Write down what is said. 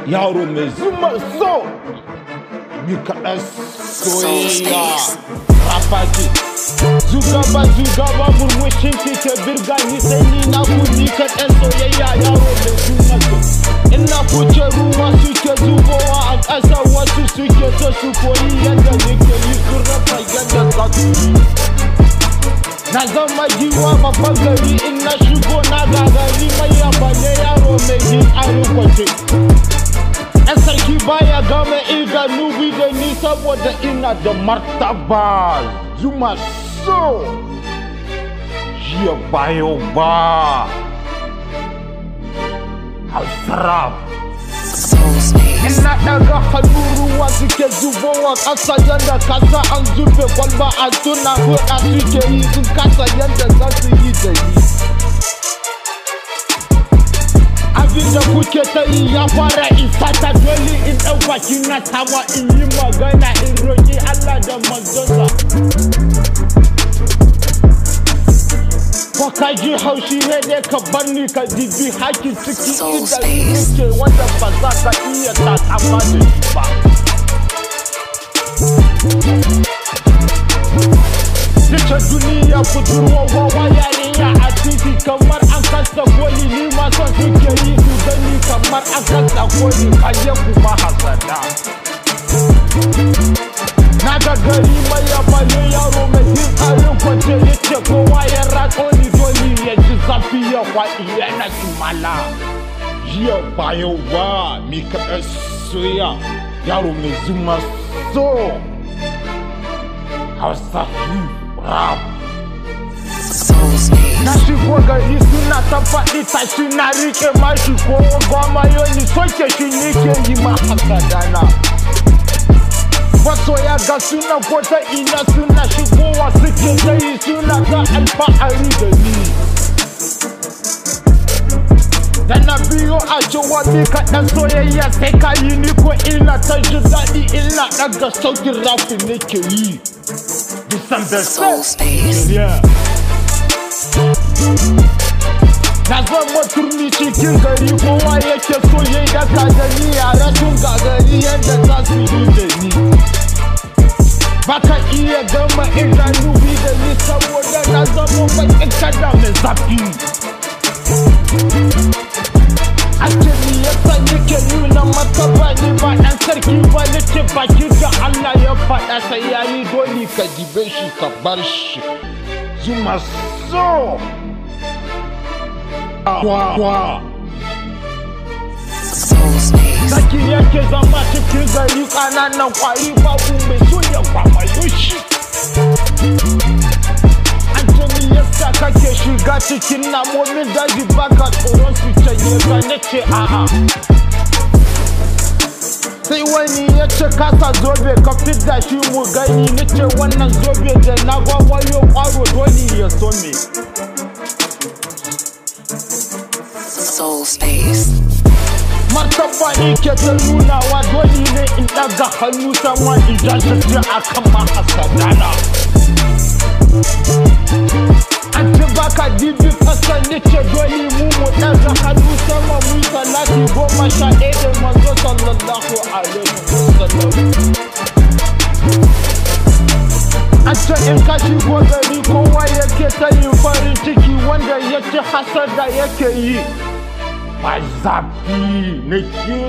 Yaro mai zuma so ni kaɗan soyayya rapaki zugaba murmushin ke birga ni sai ni na ku ni kaɗan soyayya yaro mai zuma so ina kuce ruwa suke zubowa a ƙasa wasu suke so su koyi yadda nake yi sun rasa yadda za su yi na zama giwa babban gari in na shigo na gagari mai yabane yaro mai yin arukwate ɗan sarki baya game idanu bi da ni saboda ina da martaba zuma so jiya bayo ba hausarab ina ɗaga hannu ruwa suke zubowa ƙasa yadda kasa an zube kwalba a tuna hoda suke yi sun kasa yadda za su yi da ni abinda kuke ta yi ya fara isa ta dole in ɗan baki na tawa in yi magana in roƙi Allah da manzonsa ko ka ji haushi ne dai ka bar ni ka dibi haki ciki idanu ke wanda ba za ka iya takama da shi ba duka duniya budurwa wawa yarinya a titi kamar an kasa koli ni ma son suke yi su gani kamar an kasa koli kaje kuma hasada na ga gari mai yabale yaro mai yin tsarin kwance yace kowa ya ratso ni doli ya ji zafi ya kwaɗi yana kimala jiya bayo ba mi kaɗa soya yaro mai zuma so hausa rap na shigo gari suna ta faɗi tashi na rike mashi ko goma yoni soke shi ne ke yi ma haka dana masoya ga suna kota ina suna shigowa suke dai suna ta alfahari da ni da na biyo a cewa ni kaɗan soyayya sai ka yi ni ko ina ta ji daɗi ina ɗaga sautin rafi nake yi na zama turmi cikin gari kowa yake so yayi daka da ni yara sun gagari yadda za su yi da ni baka iya gama idanu bi da ni saboda na zama bakin kada mai zafi ake ni yasa nike nuna maka ba ni ba ɗan sarki ba nake baki da Allah ya faɗa sai yayi dole ka dibe shi ka bar shi zuma so Zaki yake zama cikin gari ƙananan ƙwari babu mai soya kwamayo shi Anthony yasa kake shiga cikin namomin daji baka tsoron su canye ka nace a'a sai wani ya ce kasa zobe ka fidda shi mu gani nace wannan zobe da na gwagwayo ƙwaro dole ya so me Soul Space. Martaba ike ta nunawa dole ne in ɗaga hannu sama in jajirce a kan mahasadana an ci baka dibi ƙasa nake dole mu ɗaga hannu sama mu salati 11 da manzo sallallahu alaihi wasallam an ce in ka shigo gari kowa yake ta yin farin ciki wanda ya ci hasada yake yi ba zafi nake